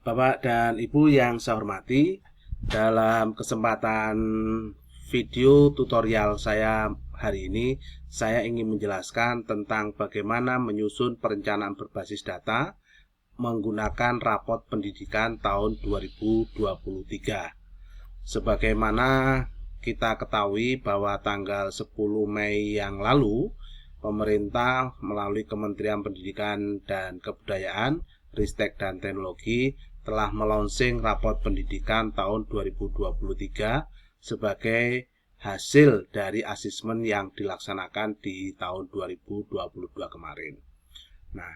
Bapak dan Ibu yang saya hormati, dalam kesempatan video tutorial saya hari ini, saya ingin menjelaskan tentang bagaimana menyusun perencanaan berbasis data menggunakan rapot pendidikan tahun 2023. Sebagaimana kita ketahui bahwa tanggal 10 Mei yang lalu, pemerintah melalui Kementerian Pendidikan dan Kebudayaan, Ristek dan Teknologi telah melonsing rapot pendidikan tahun 2023 sebagai hasil dari asesmen yang dilaksanakan di tahun 2022 kemarin. Nah,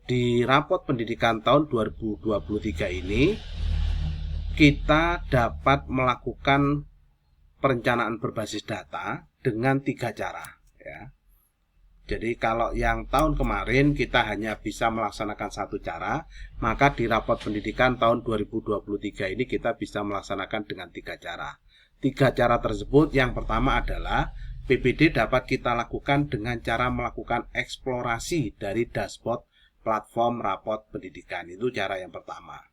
di rapot pendidikan tahun 2023 ini kita dapat melakukan perencanaan berbasis data dengan 3 cara ya. Jadi kalau yang tahun kemarin kita hanya bisa melaksanakan 1 cara, maka di rapot pendidikan tahun 2023 ini kita bisa melaksanakan dengan 3 cara. 3 cara tersebut, yang pertama adalah PPD dapat kita lakukan dengan cara melakukan eksplorasi dari dashboard platform rapot pendidikan. Itu cara yang pertama.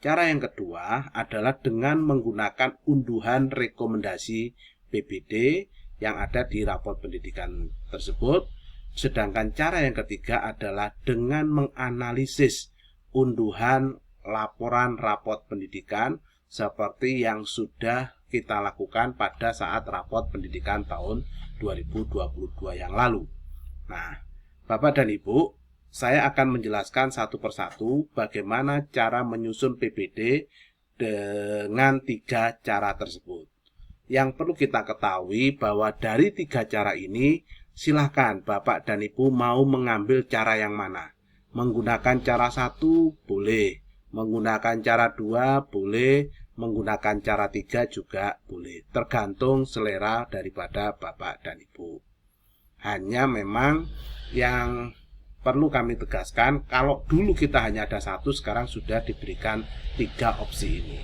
Cara yang kedua adalah dengan menggunakan unduhan rekomendasi PPD yang ada di rapot pendidikan tersebut. Sedangkan cara yang ketiga adalah dengan menganalisis unduhan laporan rapot pendidikan seperti yang sudah kita lakukan pada saat rapot pendidikan tahun 2022 yang lalu. Nah, Bapak dan Ibu, saya akan menjelaskan satu persatu bagaimana cara menyusun PPD dengan 3 cara tersebut. Yang perlu kita ketahui bahwa dari 3 cara ini, silahkan Bapak dan Ibu mau mengambil cara yang mana. Menggunakan cara 1 boleh, menggunakan cara 2 boleh, menggunakan cara 3 juga boleh. Tergantung selera daripada Bapak dan Ibu. Hanya memang yang perlu kami tegaskan, kalau dulu kita hanya ada 1, sekarang sudah diberikan 3 opsi ini.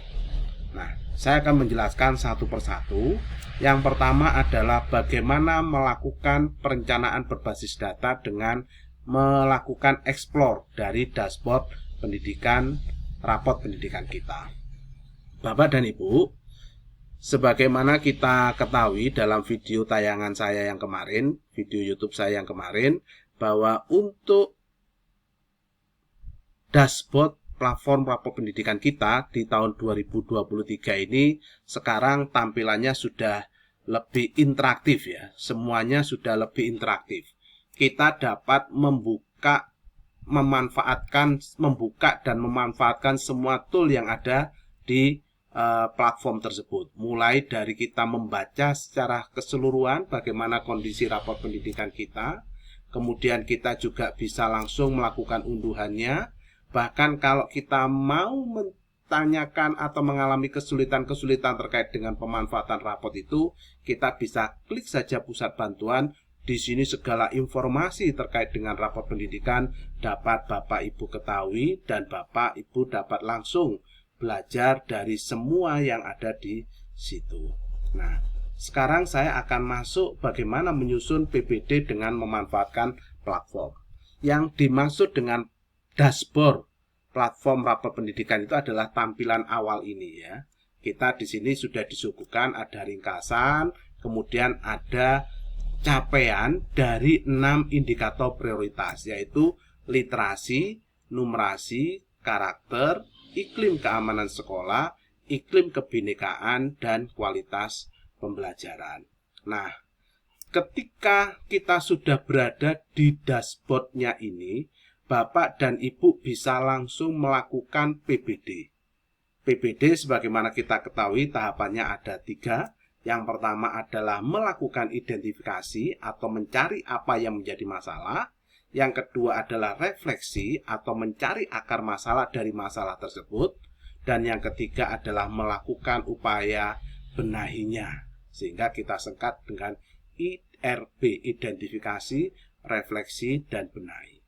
Nah, saya akan menjelaskan satu persatu. Yang pertama adalah bagaimana melakukan perencanaan berbasis data dengan melakukan explore dari dashboard pendidikan, rapot pendidikan kita. Bapak dan Ibu, sebagaimana kita ketahui dalam video tayangan saya yang kemarin, video YouTube saya yang kemarin, bahwa untuk dashboard platform rapot pendidikan kita di tahun 2023 ini sekarang tampilannya sudah lebih interaktif ya. Semuanya sudah lebih interaktif. Kita dapat membuka dan memanfaatkan semua tool yang ada di platform tersebut. Mulai dari kita membaca secara keseluruhan bagaimana kondisi rapot pendidikan kita, kemudian kita juga bisa langsung melakukan unduhannya. Bahkan kalau kita mau menanyakan atau mengalami kesulitan-kesulitan terkait dengan pemanfaatan rapot itu, kita bisa klik saja pusat bantuan. Di sini segala informasi terkait dengan rapot pendidikan dapat Bapak Ibu ketahui dan Bapak Ibu dapat langsung belajar dari semua yang ada di situ. Nah, sekarang saya akan masuk bagaimana menyusun PPD dengan memanfaatkan platform. Yang dimaksud dengan dashboard platform rapot pendidikan itu adalah tampilan awal ini ya. Kita di sini sudah disuguhkan ada ringkasan, kemudian ada capaian dari 6 indikator prioritas, yaitu literasi, numerasi, karakter, iklim keamanan sekolah, iklim kebinekaan, dan kualitas pembelajaran. Nah, ketika kita sudah berada di dashboardnya ini, Bapak dan Ibu bisa langsung melakukan PPD. PPD sebagaimana kita ketahui tahapannya ada 3. Yang pertama adalah melakukan identifikasi atau mencari apa yang menjadi masalah. Yang kedua adalah refleksi atau mencari akar masalah dari masalah tersebut. Dan yang ketiga adalah melakukan upaya benahinya. Sehingga kita singkat dengan IRB, identifikasi, refleksi, dan benahi.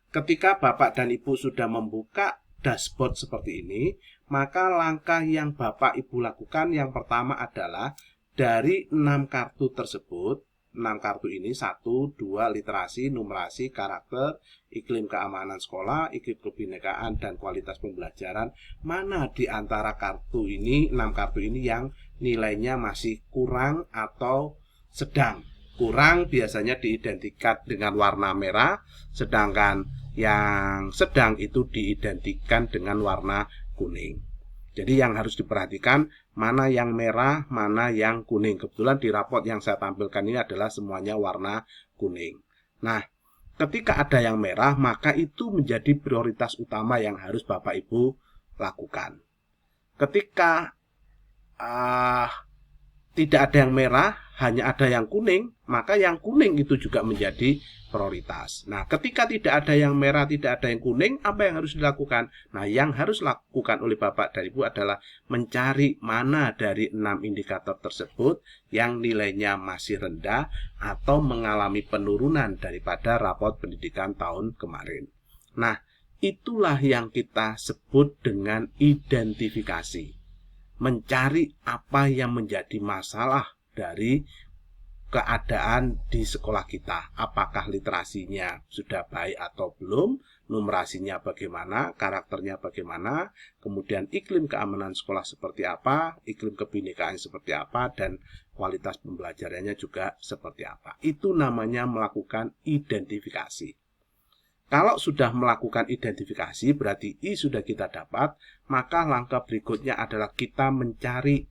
Ketika Bapak dan Ibu sudah membuka dashboard seperti ini, maka langkah yang Bapak Ibu lakukan yang pertama adalah dari 6 kartu tersebut, 6 kartu ini, 1, 2, literasi, numerasi, karakter, iklim keamanan sekolah, iklim kebinekaan, dan kualitas pembelajaran. Mana di antara kartu ini, 6 kartu ini yang nilainya masih kurang atau sedang? Kurang biasanya diidentikan dengan warna merah, sedangkan yang sedang itu diidentikan dengan warna kuning. Jadi yang harus diperhatikan mana yang merah, mana yang kuning. Kebetulan di rapot yang saya tampilkan ini adalah semuanya warna kuning. Nah, ketika ada yang merah, maka itu menjadi prioritas utama yang harus Bapak Ibu lakukan. Ketika tidak ada yang merah, hanya ada yang kuning, maka yang kuning itu juga menjadi prioritas. Nah, ketika tidak ada yang merah, tidak ada yang kuning, apa yang harus dilakukan? Nah, yang harus dilakukan oleh Bapak dan Ibu adalah mencari mana dari 6 indikator tersebut yang nilainya masih rendah atau mengalami penurunan daripada rapot pendidikan tahun kemarin. Nah, itulah yang kita sebut dengan identifikasi. Mencari apa yang menjadi masalah dari keadaan di sekolah kita. Apakah literasinya sudah baik atau belum, numerasinya bagaimana, karakternya bagaimana, kemudian iklim keamanan sekolah seperti apa, iklim kebinekaan seperti apa, dan kualitas pembelajarannya juga seperti apa. Itu namanya melakukan identifikasi. Kalau sudah melakukan identifikasi, berarti I sudah kita dapat, maka langkah berikutnya adalah kita mencari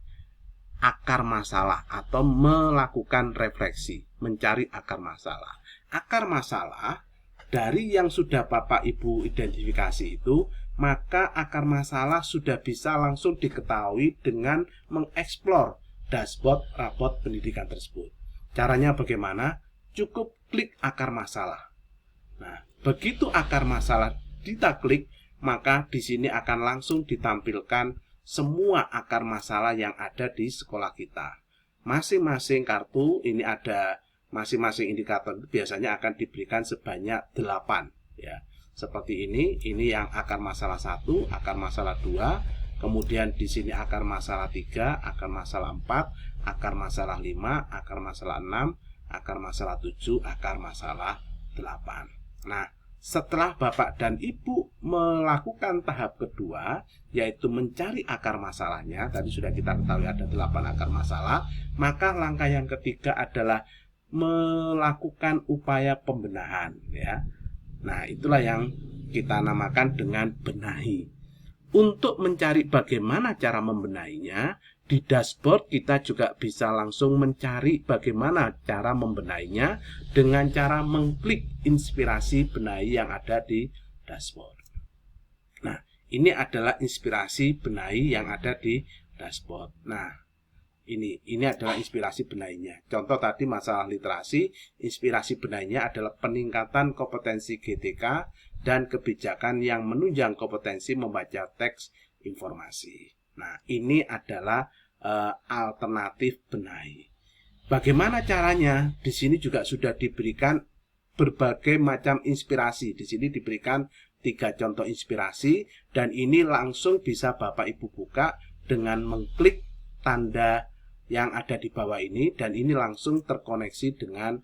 akar masalah atau melakukan refleksi, mencari akar masalah. Akar masalah dari yang sudah Bapak Ibu identifikasi itu, maka akar masalah sudah bisa langsung diketahui dengan mengeksplor dashboard rapot pendidikan tersebut. Caranya bagaimana? Cukup klik akar masalah. Nah, begitu akar masalah kita klik, maka di sini akan langsung ditampilkan semua akar masalah yang ada di sekolah kita. Masing-masing kartu ini ada masing-masing indikator biasanya akan diberikan sebanyak 8 ya. Seperti ini yang akar masalah 1, akar masalah 2, kemudian di sini akar masalah 3, akar masalah 4, akar masalah 5, akar masalah 6, akar masalah 7, akar masalah 8. Nah, setelah Bapak dan Ibu melakukan tahap kedua, yaitu mencari akar masalahnya, tadi sudah kita ketahui ada 8 akar masalah, maka langkah yang ketiga adalah melakukan upaya pembenahan ya. Nah, itulah yang kita namakan dengan benahi. Untuk mencari bagaimana cara membenahinya, di dashboard kita juga bisa langsung mencari bagaimana cara membenahinya dengan cara mengklik inspirasi benahi yang ada di dashboard. Nah, ini adalah inspirasi benahi yang ada di dashboard. Nah, ini adalah inspirasi benahinya. Contoh tadi masalah literasi, inspirasi benahinya adalah peningkatan kompetensi GTK dan kebijakan yang menunjang kompetensi membaca teks informasi. Nah, ini adalah alternatif benahi. Bagaimana caranya? Di sini juga sudah diberikan berbagai macam inspirasi. Di sini diberikan 3 contoh inspirasi dan ini langsung bisa Bapak Ibu buka dengan mengklik tanda yang ada di bawah ini dan ini langsung terkoneksi dengan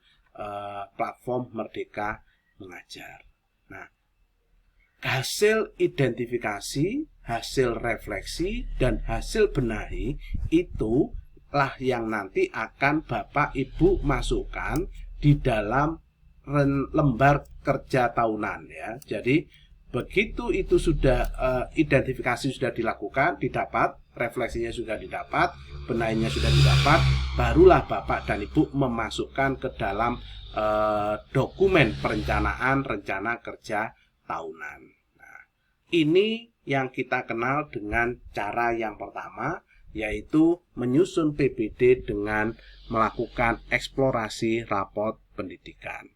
platform Merdeka Mengajar. Nah, hasil identifikasi, hasil refleksi, dan hasil benahi itulah yang nanti akan Bapak Ibu masukkan di dalam lembar kerja tahunan ya. Jadi begitu itu sudah identifikasi sudah dilakukan, didapat, refleksinya sudah didapat, benahinya sudah didapat, barulah Bapak dan Ibu memasukkan ke dalam dokumen perencanaan rencana kerja tahunan. Nah, ini yang kita kenal dengan cara yang pertama, yaitu menyusun PPD dengan melakukan eksplorasi rapot pendidikan.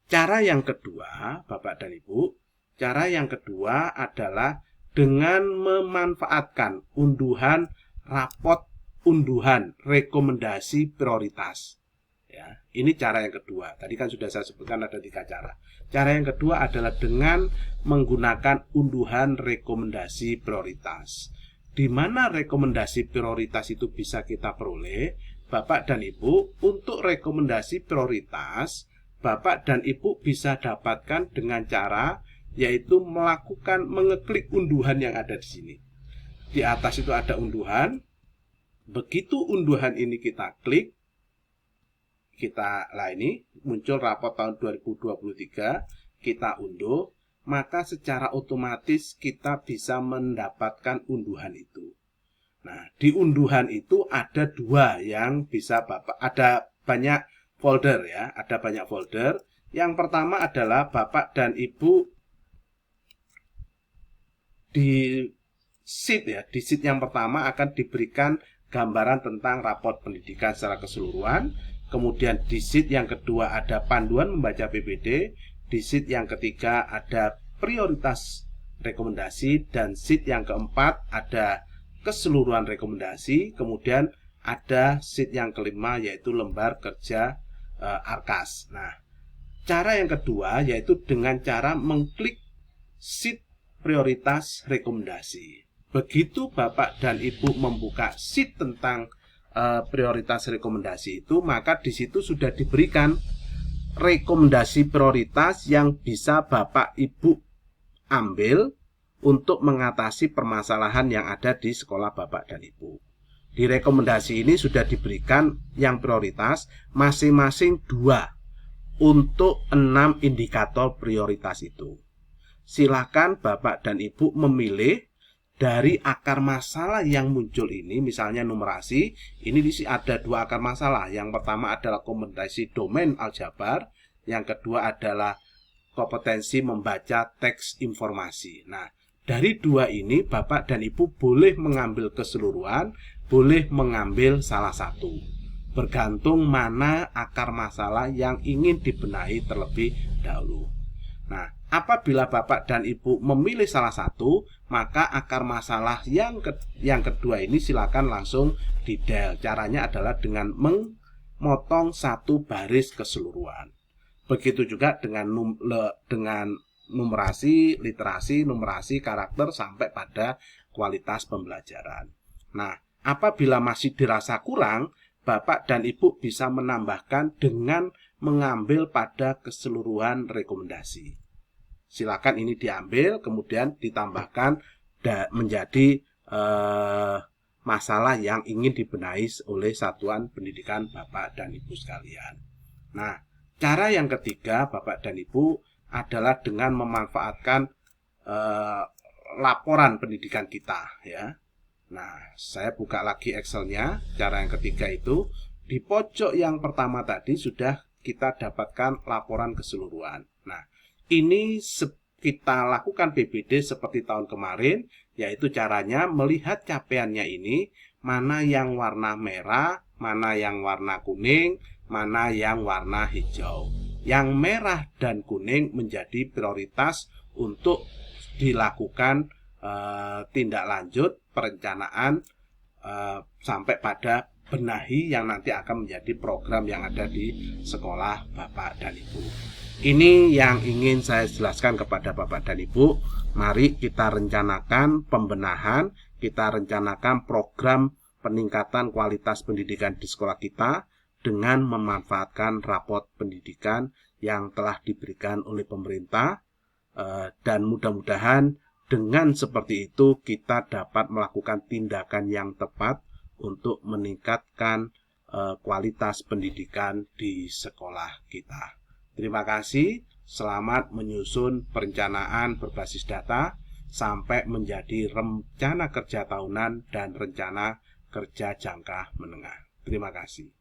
Cara yang kedua, Bapak dan Ibu, cara yang kedua adalah dengan memanfaatkan unduhan rekomendasi prioritas. Ya, ini cara yang kedua. Tadi kan sudah saya sebutkan ada 3 cara. Cara yang kedua adalah dengan menggunakan unduhan rekomendasi prioritas. Di mana rekomendasi prioritas itu bisa kita peroleh? Bapak dan Ibu, untuk rekomendasi prioritas, Bapak dan Ibu bisa dapatkan dengan cara yaitu mengeklik unduhan yang ada di sini. Di atas itu ada unduhan. Begitu unduhan ini kita klik, ini muncul rapot tahun 2023, kita unduh, maka secara otomatis kita bisa mendapatkan unduhan itu. Nah, di unduhan itu ada dua yang bisa Bapak, ada banyak folder ya, ada banyak folder. Yang pertama adalah Bapak dan Ibu di sheet ya, di sheet yang pertama akan diberikan gambaran tentang raport pendidikan secara keseluruhan. Kemudian di sheet yang kedua ada panduan membaca PPD, di sheet yang ketiga ada prioritas rekomendasi, dan sheet yang keempat ada keseluruhan rekomendasi. Kemudian ada sheet yang kelima yaitu lembar kerja Arkas. Nah, cara yang kedua yaitu dengan cara mengklik sheet prioritas rekomendasi. Begitu Bapak dan Ibu membuka sheet tentang prioritas rekomendasi itu, maka di situ sudah diberikan rekomendasi prioritas yang bisa Bapak Ibu ambil untuk mengatasi permasalahan yang ada di sekolah Bapak dan Ibu. Di rekomendasi ini sudah diberikan yang prioritas masing-masing 2 untuk 6 indikator prioritas itu. Silakan Bapak dan Ibu memilih dari akar masalah yang muncul ini. Misalnya numerasi, ini ada 2 akar masalah. Yang pertama adalah kompetensi domain aljabar, yang kedua adalah kompetensi membaca teks informasi. Nah, dari 2 ini Bapak dan Ibu boleh mengambil keseluruhan, boleh mengambil salah satu, bergantung mana akar masalah yang ingin dibenahi terlebih dahulu. Nah, apabila Bapak dan Ibu memilih salah satu, maka akar masalah yang kedua ini silakan langsung didel. Caranya adalah dengan memotong 1 baris keseluruhan. Begitu juga dengan numerasi, literasi, numerasi, karakter, sampai pada kualitas pembelajaran. Nah, apabila masih dirasa kurang, Bapak dan Ibu bisa menambahkan dengan mengambil pada keseluruhan rekomendasi. Silakan ini diambil, kemudian ditambahkan menjadi masalah yang ingin dibenahi oleh satuan pendidikan Bapak dan Ibu sekalian. Nah, cara yang ketiga Bapak dan Ibu adalah dengan memanfaatkan laporan pendidikan kita ya. Nah, saya buka lagi Excelnya. Cara yang ketiga itu di pojok yang pertama tadi sudah kita dapatkan laporan keseluruhan. Nah, ini kita lakukan PPD seperti tahun kemarin, yaitu caranya melihat capaiannya ini, mana yang warna merah, mana yang warna kuning, mana yang warna hijau. Yang merah dan kuning menjadi prioritas untuk dilakukan tindak lanjut perencanaan sampai pada benahi yang nanti akan menjadi program yang ada di sekolah Bapak dan Ibu. Ini yang ingin saya jelaskan kepada Bapak dan Ibu. Mari kita rencanakan pembenahan, kita rencanakan program peningkatan kualitas pendidikan di sekolah kita dengan memanfaatkan raport pendidikan yang telah diberikan oleh pemerintah, dan mudah-mudahan dengan seperti itu kita dapat melakukan tindakan yang tepat untuk meningkatkan kualitas pendidikan di sekolah kita. Terima kasih, selamat menyusun perencanaan berbasis data sampai menjadi rencana kerja tahunan dan rencana kerja jangka menengah. Terima kasih.